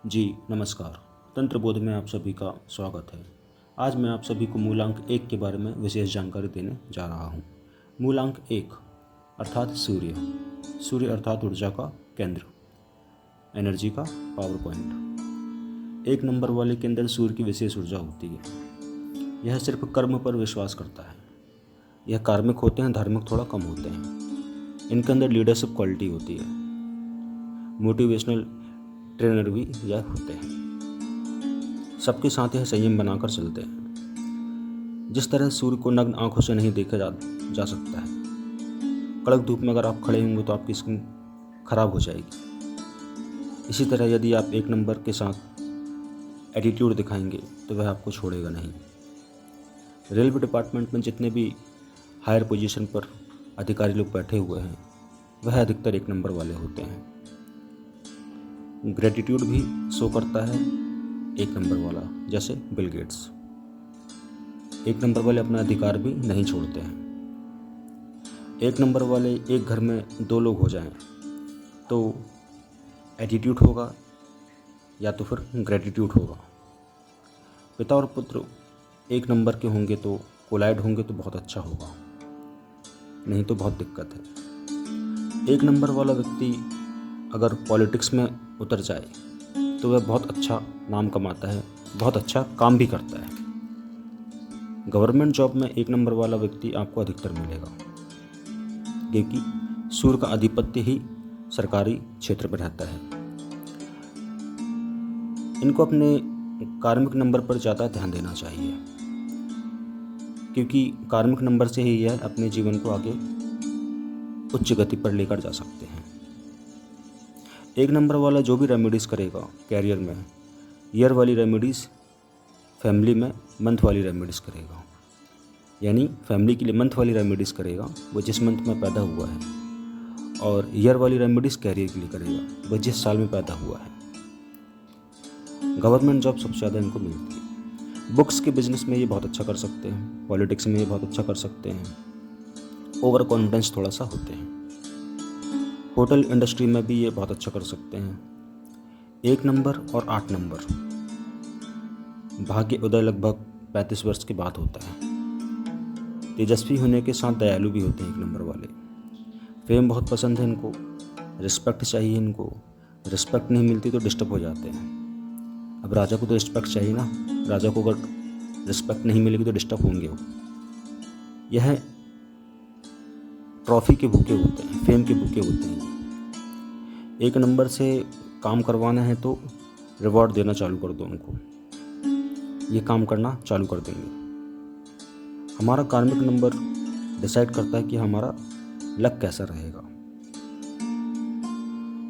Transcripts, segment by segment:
जी नमस्कार। तंत्र बोध में आप सभी का स्वागत है। आज मैं आप सभी को मूलांक 1 के बारे में विशेष जानकारी देने जा रहा हूँ। मूलांक 1 अर्थात सूर्य। सूर्य अर्थात ऊर्जा का केंद्र, एनर्जी का पावर पॉइंट। 1 नंबर वाले के अंदर सूर्य की विशेष ऊर्जा होती है। यह सिर्फ कर्म पर विश्वास करता है। यह कार्मिक होते हैं, धार्मिक थोड़ा कम होते हैं। इनके अंदर लीडरशिप क्वालिटी होती है। मोटिवेशनल ट्रेनर भी यह होते हैं। सबके साथ यह संयम बनाकर चलते हैं। जिस तरह सूर्य को नग्न आंखों से नहीं देखा जा सकता है। कड़क धूप में अगर आप खड़े होंगे तो आपकी स्किन खराब हो जाएगी। इसी तरह यदि आप 1 नंबर के साथ एटीट्यूड दिखाएंगे तो वह आपको छोड़ेगा नहीं। रेलवे डिपार्टमेंट में जितने भी हायर पोजीशन पर अधिकारी लोग बैठे हुए हैं वह अधिकतर 1 नंबर वाले होते हैं। ग्रेटिट्यूड भी शो करता है 1 नंबर वाला, जैसे बिल गेट्स। 1 नंबर वाले अपना अधिकार भी नहीं छोड़ते हैं। 1 नंबर वाले एक घर में 2 लोग हो जाएं तो एटीट्यूड होगा या तो फिर ग्रेटिट्यूड होगा। पिता और पुत्र 1 नंबर के होंगे तो कोलाइड होंगे तो बहुत अच्छा होगा, नहीं तो बहुत दिक्कत है। 1 नंबर वाला व्यक्ति अगर पॉलिटिक्स में उतर जाए तो वह बहुत अच्छा नाम कमाता है, बहुत अच्छा काम भी करता है। गवर्नमेंट जॉब में 1 नंबर वाला व्यक्ति आपको अधिकतर मिलेगा, क्योंकि सूर्य का आधिपत्य ही सरकारी क्षेत्र पर रहता है। इनको अपने कार्मिक नंबर पर ज़्यादा ध्यान देना चाहिए, क्योंकि कार्मिक नंबर से ही यह अपने जीवन को आगे उच्च गति पर लेकर जा सकते हैं। 1 नंबर वाला जो भी रेमेडीज़ करेगा कैरियर में, ईयर वाली रेमेडीज़, फैमिली में मंथ वाली रेमेडीज़ करेगा। यानी फैमिली के लिए मंथ वाली रेमेडीज़ करेगा वो जिस मंथ में पैदा हुआ है, और ईयर वाली रेमेडीज़ कैरियर के लिए करेगा वो जिस साल में पैदा हुआ है। गवर्नमेंट जॉब सबसे ज़्यादा इनको मिलती है। बुक्स के बिजनेस में ये बहुत अच्छा कर सकते हैं, पॉलिटिक्स में ये बहुत अच्छा कर सकते हैं। ओवर कॉन्फिडेंस थोड़ा सा होते हैं। होटल इंडस्ट्री में भी ये बहुत अच्छा कर सकते हैं। 1 नंबर और 8 नंबर भाग्य उदय लगभग 35 वर्ष के बाद होता है। तेजस्वी होने के साथ दयालु भी होते हैं 1 नंबर वाले। फेम बहुत पसंद है इनको, रिस्पेक्ट चाहिए इनको। रिस्पेक्ट नहीं मिलती तो डिस्टर्ब हो जाते हैं। अब राजा को तो रिस्पेक्ट चाहिए ना, राजा को अगर रिस्पेक्ट नहीं मिलेगी तो डिस्टर्ब होंगे वो। यह ट्रॉफी के भूखे होते हैं, फेम के भूखे होते हैं। 1 नंबर से काम करवाना है तो रिवॉर्ड देना चालू कर दो उनको, ये काम करना चालू कर देंगे। हमारा कार्मिक नंबर डिसाइड करता है कि हमारा लक कैसा रहेगा।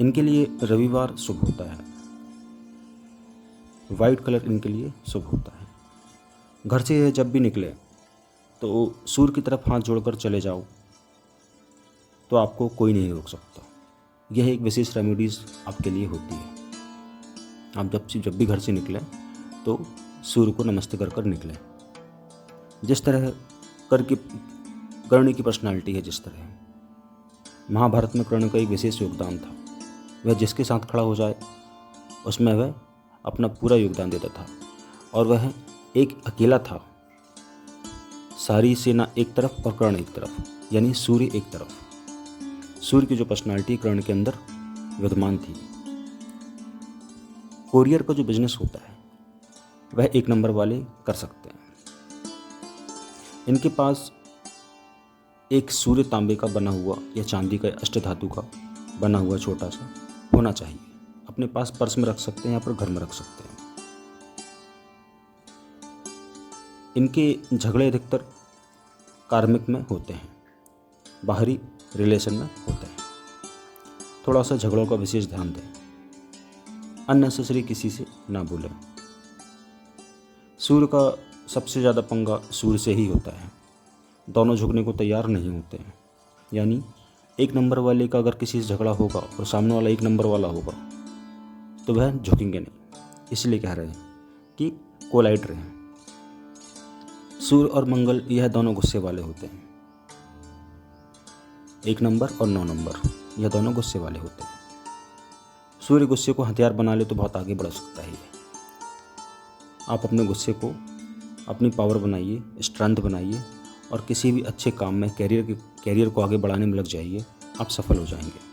इनके लिए रविवार शुभ होता है, वाइट कलर इनके लिए शुभ होता है। घर से जब भी निकले तो सूर्य की तरफ हाथ जोड़कर चले जाओ तो आपको कोई नहीं रोक सकता। यह एक विशेष रेमेडीज़ आपके लिए होती है। आप जब भी घर से निकलें तो सूर्य को नमस्ते कर कर निकलें। जिस तरह कर्ण की पर्सनालिटी है, जिस तरह महाभारत में कर्ण का एक विशेष योगदान था। वह जिसके साथ खड़ा हो जाए उसमें वह अपना पूरा योगदान देता था, और वह एक अकेला था। सारी सेना एक तरफ और कर्ण एक तरफ, यानी सूर्य एक तरफ। सूर्य की जो पर्सनालिटी कर्ण के अंदर विद्यमान थी। कोरियर का जो बिजनेस होता है वह 1 नंबर वाले कर सकते हैं। इनके पास एक सूर्य तांबे का बना हुआ या चांदी का अष्टधातु का बना हुआ छोटा सा होना चाहिए। अपने पास पर्स में रख सकते हैं या फिर घर में रख सकते हैं। इनके झगड़े अधिकतर कार्मिक में होते हैं, बाहरी रिलेशन में होते हैं। थोड़ा सा झगड़ों का विशेष ध्यान दें। अननेसेसरी किसी से ना बोलें। सूर्य का सबसे ज़्यादा पंगा सूर्य से ही होता है। दोनों झुकने को तैयार नहीं होते हैं। यानी 1 नंबर वाले का अगर किसी से झगड़ा होगा और सामने वाला 1 नंबर वाला होगा तो वह झुकेंगे नहीं। इसलिए कह रहे हैं कि कोलाइड रहें। सूर्य और मंगल यह दोनों गुस्से वाले होते हैं। 1 नंबर और 9 नंबर यह दोनों गुस्से वाले होते हैं। सूर्य गुस्से को हथियार बना ले तो बहुत आगे बढ़ सकता है ये। आप अपने गुस्से को अपनी पावर बनाइए, स्ट्रेंथ बनाइए और किसी भी अच्छे काम में कैरियर को आगे बढ़ाने में लग जाइए, आप सफल हो जाएंगे।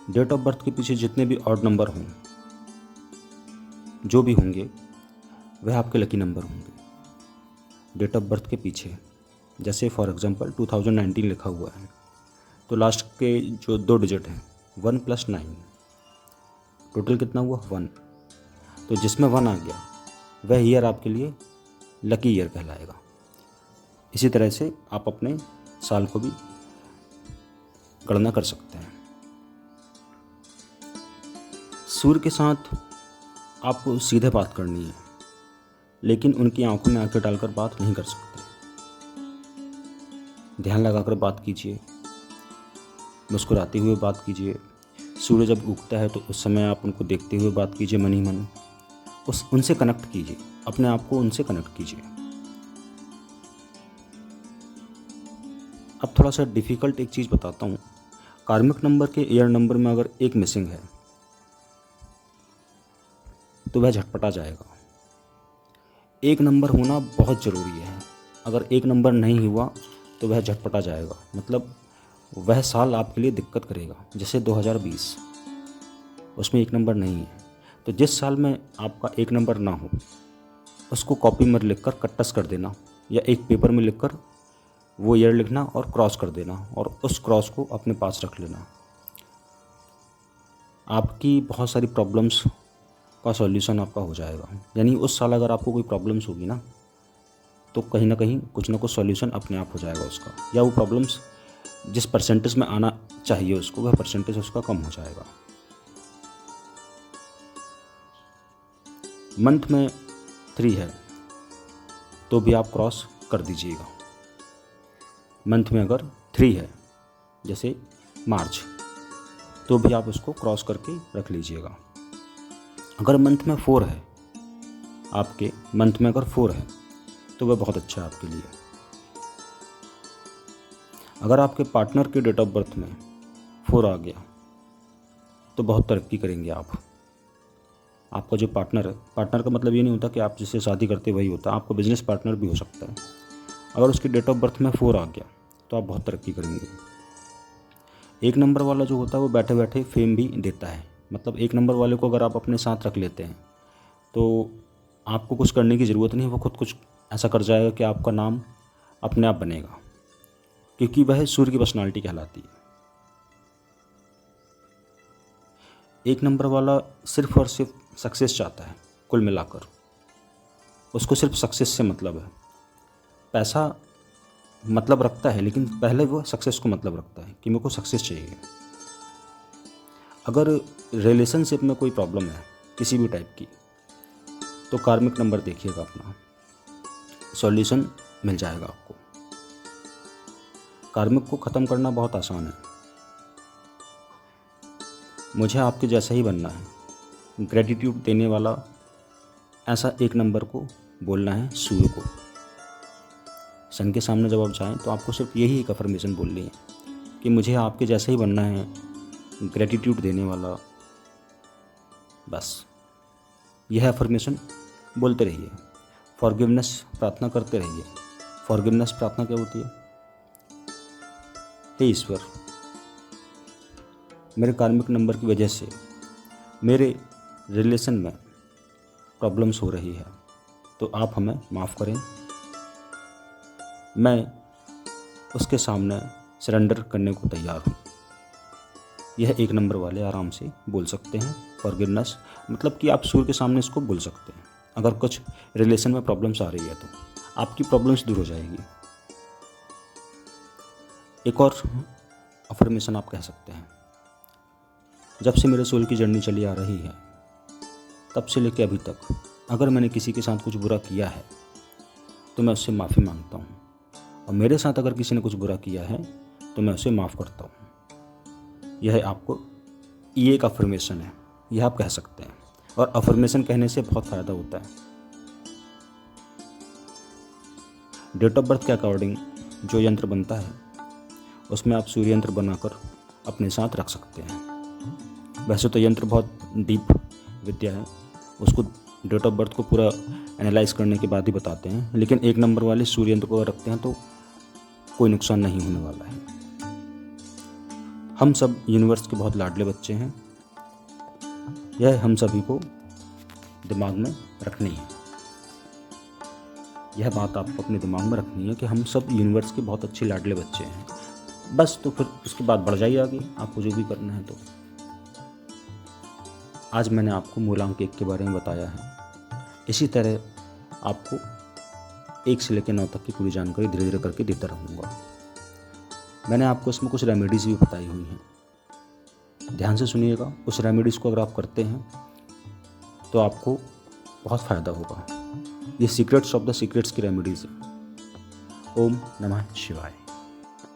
डेट ऑफ बर्थ के पीछे जितने भी ऑड नंबर हों, जो भी होंगे, वह आपके लकी नंबर होंगे। डेट ऑफ बर्थ के पीछे जैसे फॉर एग्जांपल 2019 लिखा हुआ है तो लास्ट के जो 2 डिजिट हैं 1 + 9, टोटल कितना हुआ 1। तो जिसमें 1 आ गया वह ईयर आपके लिए लकी ईयर कहलाएगा। इसी तरह से आप अपने साल को भी गणना कर सकते हैं। सूर्य के साथ आपको सीधे बात करनी है, लेकिन उनकी आंखों में आंखें डालकर बात नहीं कर सकते। ध्यान लगाकर बात कीजिए, मुस्कुराते हुए बात कीजिए। सूर्य जब उगता है तो उस समय आप उनको देखते हुए बात कीजिए, मन ही मन उनसे कनेक्ट कीजिए, अपने आप को उनसे कनेक्ट कीजिए। अब थोड़ा सा डिफ़िकल्ट एक चीज़ बताता हूँ। कार्मिक नंबर के ईयर नंबर में अगर एक मिसिंग है तो वह झटपटा जाएगा। एक नंबर होना बहुत ज़रूरी है। अगर एक नंबर नहीं हुआ तो वह झटपटा जाएगा, मतलब वह साल आपके लिए दिक्कत करेगा। जैसे 2020, उसमें एक नंबर नहीं है, तो जिस साल में आपका एक नंबर ना हो उसको कॉपी में लिखकर कट्टस कर देना, या एक पेपर में लिखकर वो ईयर लिखना और क्रॉस कर देना, और उस क्रॉस को अपने पास रख लेना। आपकी बहुत सारी प्रॉब्लम्स का सॉल्यूशन आपका हो जाएगा। यानी उस साल अगर आपको कोई प्रॉब्लम्स होगी ना, तो कहीं ना कहीं कुछ ना कुछ सॉल्यूशन अपने आप हो जाएगा उसका, या वो प्रॉब्लम्स जिस परसेंटेज में आना चाहिए उसको, वह परसेंटेज उसका कम हो जाएगा। मंथ में 3 है तो भी आप क्रॉस कर दीजिएगा। मंथ में अगर 3 है जैसे मार्च, तो भी आप उसको क्रॉस करके रख लीजिएगा। अगर मंथ में 4 है, आपके मंथ में अगर 4 है तो वह बहुत अच्छा है आपके लिए। अगर आपके पार्टनर के डेट ऑफ बर्थ में 4 आ गया तो बहुत तरक्की करेंगे आप। आपका जो पार्टनर है, पार्टनर का मतलब ये नहीं होता कि आप जिससे शादी करते वही होता है, आपका बिजनेस पार्टनर भी हो सकता है। अगर उसकी डेट ऑफ बर्थ में 4 आ गया तो आप बहुत तरक्की करेंगे। एक नंबर वाला जो होता है वो बैठे बैठे फेम भी देता है। मतलब एक नंबर वाले को अगर आप अपने साथ रख लेते हैं तो आपको कुछ करने की ज़रूरत नहीं है, वो खुद कुछ ऐसा कर जाएगा कि आपका नाम अपने आप बनेगा, क्योंकि वह सूर्य की पर्सनालिटी कहलाती है। एक नंबर वाला सिर्फ और सिर्फ सक्सेस चाहता है। कुल मिलाकर उसको सिर्फ सक्सेस से मतलब है। पैसा मतलब रखता है, लेकिन पहले वो सक्सेस को मतलब रखता है कि मेरे को सक्सेस चाहिए। अगर रिलेशनशिप में कोई प्रॉब्लम है किसी भी टाइप की, तो कार्मिक नंबर देखिएगा अपना, सॉल्यूशन मिल जाएगा आपको। कार्मिक को ख़त्म करना बहुत आसान है। मुझे आपके जैसा ही बनना है, ग्रेटिट्यूड देने वाला ऐसा एक नंबर को बोलना है सूर्य को। सन के सामने जब आप जाएं तो आपको सिर्फ यही एक अफर्मेशन बोलनी है कि मुझे आपके जैसा ही बनना है, ग्रेटिट्यूड देने वाला। बस यह अफर्मेशन बोलते रहिए। फॉरगिवनेस प्रार्थना करते रहिए। फॉरगिवनेस प्रार्थना क्या होती है? हे ईश्वर, मेरे कार्मिक नंबर की वजह से मेरे रिलेशन में प्रॉब्लम्स हो रही है, तो आप हमें माफ़ करें। मैं उसके सामने सरेंडर करने को तैयार हूँ। यह एक नंबर वाले आराम से बोल सकते हैं। फॉरगिवनेस मतलब कि आप सूर्य के सामने इसको बोल सकते हैं। अगर कुछ रिलेशन में प्रॉब्लम्स आ रही है तो आपकी प्रॉब्लम्स दूर हो जाएगी। एक और अफर्मेशन आप कह सकते हैं, जब से मेरे सोल की जर्नी चली आ रही है तब से लेकर अभी तक अगर मैंने किसी के साथ कुछ बुरा किया है तो मैं उससे माफ़ी मांगता हूँ, और मेरे साथ अगर किसी ने कुछ बुरा किया है तो मैं उसे माफ़ करता हूँ। यह आपको ये एक अफर्मेशन है, यह आप कह सकते हैं। और अफर्मेशन कहने से बहुत फ़ायदा होता है। डेट ऑफ बर्थ के अकॉर्डिंग जो यंत्र बनता है उसमें आप सूर्य यंत्र बनाकर अपने साथ रख सकते हैं। वैसे तो यंत्र बहुत डीप विद्या है, उसको डेट ऑफ बर्थ को पूरा एनालाइज करने के बाद ही बताते हैं, लेकिन 1 नंबर वाले सूर्य यंत्र को अगर रखते हैं तो कोई नुकसान नहीं होने वाला है। हम सब यूनिवर्स के बहुत लाडले बच्चे हैं, यह हम सभी को दिमाग में रखनी है। यह बात आपको अपने दिमाग में रखनी है कि हम सब यूनिवर्स के बहुत अच्छे लाडले बच्चे हैं। बस तो फिर उसके बाद बढ़ जाइए आगे, आपको जो भी करना है। तो आज मैंने आपको मूलांक 1 के बारे में बताया है। इसी तरह आपको 1 से लेकर 9 तक की पूरी जानकारी धीरे धीरे करके देता रहूँगा। मैंने आपको इसमें कुछ रेमेडीज़ भी बताई हुई हैं, ध्यान से सुनिएगा। उस रेमेडीज़ को अगर आप करते हैं तो आपको बहुत फ़ायदा होगा। ये सीक्रेट्स ऑफ द सीक्रेट्स की रेमेडीज़ है। ओम नमः शिवाय।